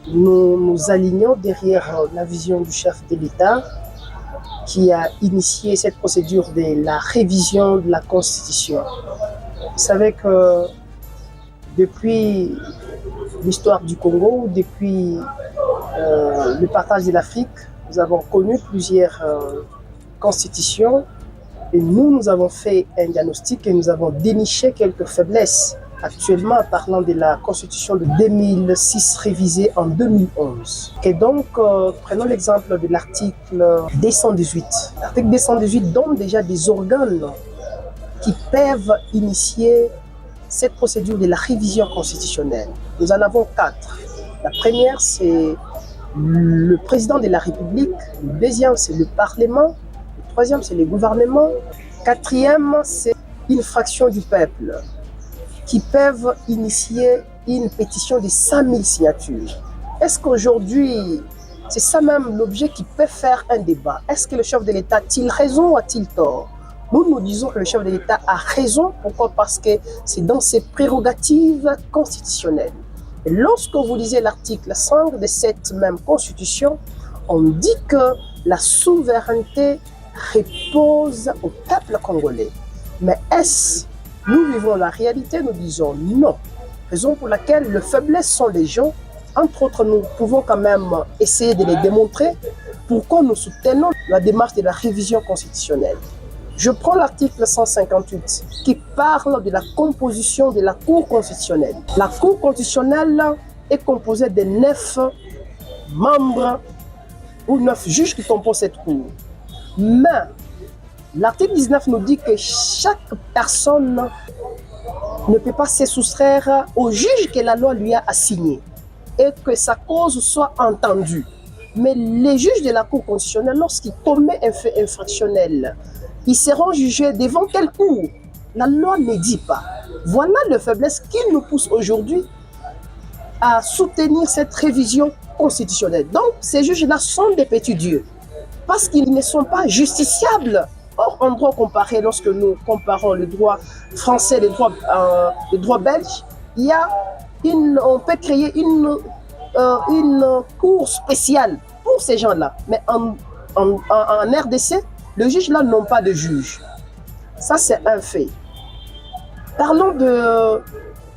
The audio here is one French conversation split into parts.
nous nous alignons derrière la vision du chef de l'État qui a initié cette procédure de la révision de la Constitution. Vous savez que depuis l'histoire du Congo, depuis le partage de l'Afrique, nous avons connu plusieurs constitutions et nous avons fait un diagnostic et nous avons déniché quelques faiblesses. Actuellement, parlant de la constitution de 2006 révisée en 2011. Et donc, prenons l'exemple de l'article 218. L'article 218 donne déjà des organes qui peuvent initier cette procédure de la révision constitutionnelle. Nous en avons 4. La première, c'est le président de la République. Le deuxième, c'est le Parlement. Le troisième, c'est le gouvernement. Quatrième, c'est une fraction du peuple qui peuvent initier une pétition de 100 000 signatures. Est-ce qu'aujourd'hui, c'est ça même l'objet qui peut faire un débat? Est-ce que le chef de l'État a-t-il raison ou a-t-il tort? Nous disons que le chef de l'État a raison. Pourquoi? Parce que c'est dans ses prérogatives constitutionnelles. Et lorsque vous lisez l'article 5 de cette même constitution, on dit que la souveraineté repose au peuple congolais. Mais est-ce nous vivons la réalité? Nous disons non. Raison pour laquelle les faiblesses sont les gens. Entre autres, nous pouvons quand même essayer de les démontrer. Pourquoi nous soutenons la démarche de la révision constitutionnelle? Je prends l'article 158 qui parle de la composition de la Cour constitutionnelle. La Cour constitutionnelle est composée de 9 membres ou 9 juges qui composent cette Cour. Mais l'article 19 nous dit que chaque personne ne peut pas se soustraire au juge que la loi lui a assigné et que sa cause soit entendue. Mais les juges de la Cour constitutionnelle, lorsqu'ils commettent un fait infractionnel, ils seront jugés devant quelle cour? La loi ne dit pas. Voilà la faiblesse qui nous pousse aujourd'hui à soutenir cette révision constitutionnelle. Donc, ces juges-là sont des petits dieux parce qu'ils ne sont pas justiciables. Or, en droit comparé, lorsque nous comparons le droit français et le droit belge, on peut créer une cour spéciale pour ces gens-là. Mais en RDC, les juges là n'ont pas de juge. Ça, c'est un fait. Parlons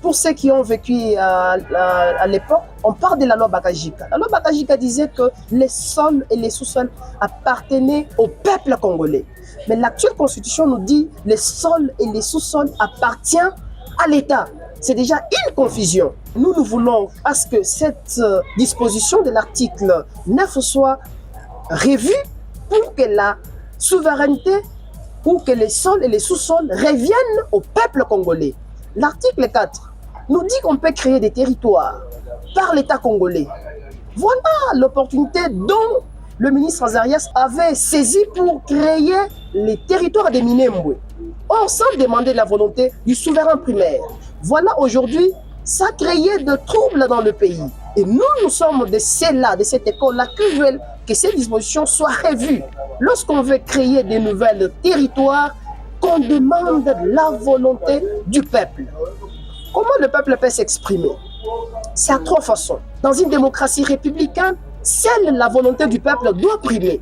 pour ceux qui ont vécu à l'époque, on parle de la loi Bakajika. La loi Bakajika disait que les sols et les sous-sols appartenaient au peuple congolais. Mais l'actuelle constitution nous dit que les sols et les sous-sols appartiennent à l'État. C'est déjà une confusion. Nous voulons à ce que cette disposition de l'article 9 soit revue pour que la souveraineté ou que les sols et les sous-sols reviennent au peuple congolais. L'article 4 nous dit qu'on peut créer des territoires par l'État congolais. Voilà l'opportunité dont le ministre Azarias avait saisi pour créer les territoires de Minembwe. Or, sans demander la volonté du souverain primaire. Voilà aujourd'hui, ça a créé de troubles dans le pays. Et nous sommes de ceux-là, de cette école-là, qui veulent que ces dispositions soient revues. Lorsqu'on veut créer de nouveaux territoires, qu'on demande la volonté du peuple. Comment le peuple peut s'exprimer? C'est à 3 façons. Dans une démocratie républicaine, seule la volonté du peuple doit primer.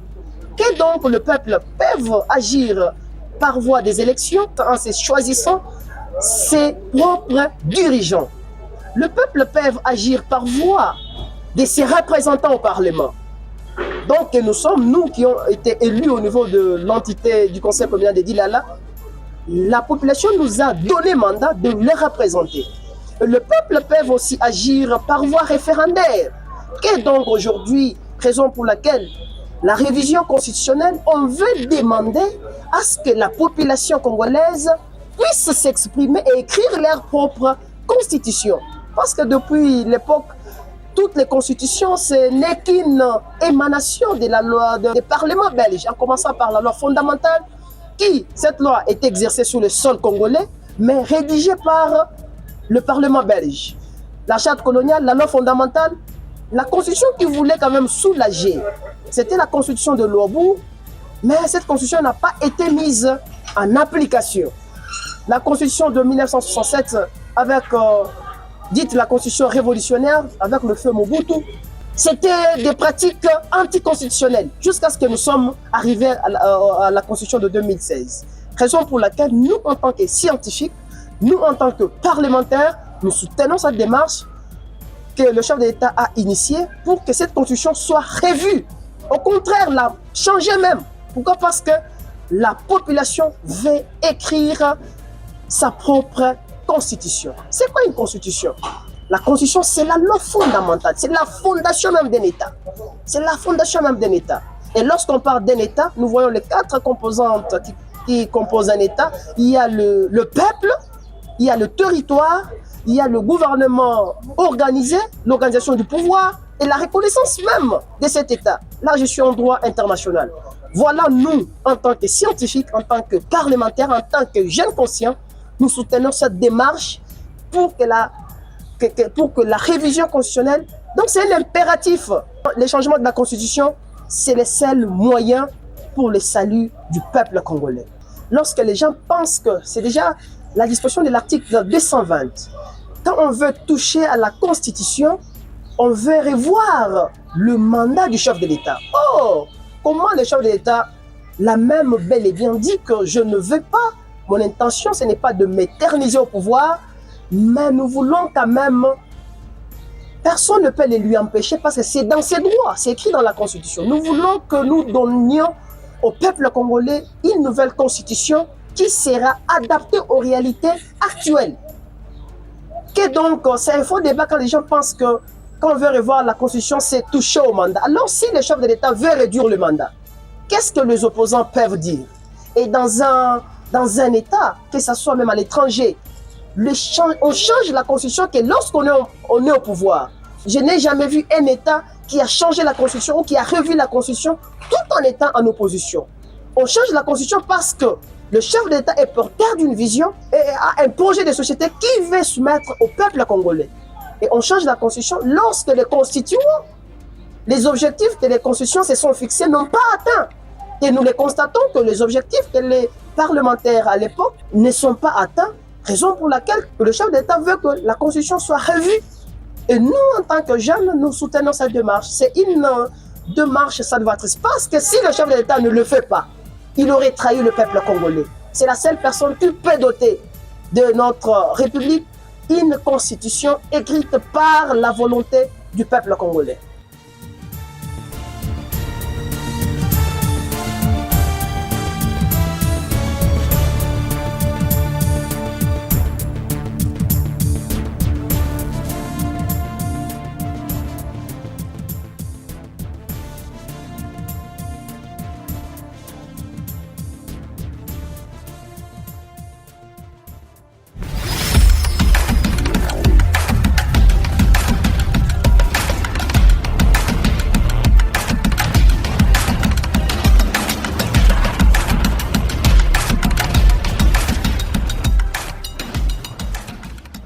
Que donc le peuple peut agir par voie des élections en se choisissant ses propres dirigeants. Le peuple peut agir par voie de ses représentants au Parlement. Donc nous sommes, nous qui ont été élus au niveau de l'entité du Conseil communal de Dilala, la population nous a donné mandat de les représenter. Le peuple peut aussi agir par voie référendaire. Qu'est donc aujourd'hui, raison pour laquelle la révision constitutionnelle, on veut demander à ce que la population congolaise puisse s'exprimer et écrire leur propre constitution. Parce que depuis l'époque, toutes les constitutions, ce n'est qu'une émanation de la loi du Parlement belge, en commençant par la loi fondamentale, cette loi est exercée sur le sol congolais, mais rédigée par le Parlement belge. La charte coloniale, la loi fondamentale, la constitution qui voulait quand même soulager, c'était la constitution de Luobu, mais cette constitution n'a pas été mise en application. La constitution de 1967, avec dite la constitution révolutionnaire, avec le feu Mobutu, C'était des pratiques anticonstitutionnelles jusqu'à ce que nous sommes arrivés à la Constitution de 2016. Raison pour laquelle nous, en tant que scientifiques, nous, en tant que parlementaires, nous soutenons cette démarche que le chef de l'État a initiée pour que cette Constitution soit revue. Au contraire, la changer même. Pourquoi? Parce que la population veut écrire sa propre constitution. C'est quoi une constitution? La constitution, c'est la loi fondamentale, c'est la fondation même d'un État. C'est la fondation même d'un État. Et lorsqu'on parle d'un État, nous voyons les 4 composantes qui composent un État. Il y a le peuple, il y a le territoire, il y a le gouvernement organisé, l'organisation du pouvoir et la reconnaissance même de cet État. Là, je suis en droit international. Voilà, nous, en tant que scientifiques, en tant que parlementaires, en tant que jeunes conscients, nous soutenons cette démarche pour que la révision constitutionnelle, donc c'est un impératif. Les changements de la Constitution, c'est le seul moyen pour le salut du peuple congolais. Lorsque les gens pensent que c'est déjà la disposition de l'article 220, quand on veut toucher à la Constitution, on veut revoir le mandat du chef de l'État. Oh, comment le chef de l'État l'a même bel et bien dit que je ne veux pas, mon intention ce n'est pas de m'éterniser au pouvoir, mais nous voulons quand même, personne ne peut les lui empêcher parce que c'est dans ses droits, c'est écrit dans la Constitution. Nous voulons que nous donnions au peuple congolais une nouvelle Constitution qui sera adaptée aux réalités actuelles. Que donc, c'est un faux débat quand les gens pensent que quand on veut revoir la Constitution, c'est toucher au mandat. Alors si le chef de l'État veut réduire le mandat, qu'est-ce que les opposants peuvent dire? Et dans un État, que ce soit même à l'étranger, on change la Constitution que lorsqu'on est au pouvoir. Je n'ai jamais vu un État qui a changé la Constitution ou qui a revu la Constitution tout en étant en opposition. On change la Constitution parce que le chef de l'État est porteur d'une vision et a un projet de société qui veut soumettre au peuple congolais. Et on change la Constitution lorsque les constituants, les objectifs que les constitutions se sont fixés n'ont pas atteint. Et nous les constatons que les objectifs que les parlementaires à l'époque ne sont pas atteints, raison pour laquelle le chef de l'État veut que la Constitution soit revue. Et nous, en tant que jeunes, nous soutenons cette démarche. C'est une démarche salvatrice. Parce que si le chef de l'État ne le fait pas, il aurait trahi le peuple congolais. C'est la seule personne qui peut doter de notre République une constitution écrite par la volonté du peuple congolais.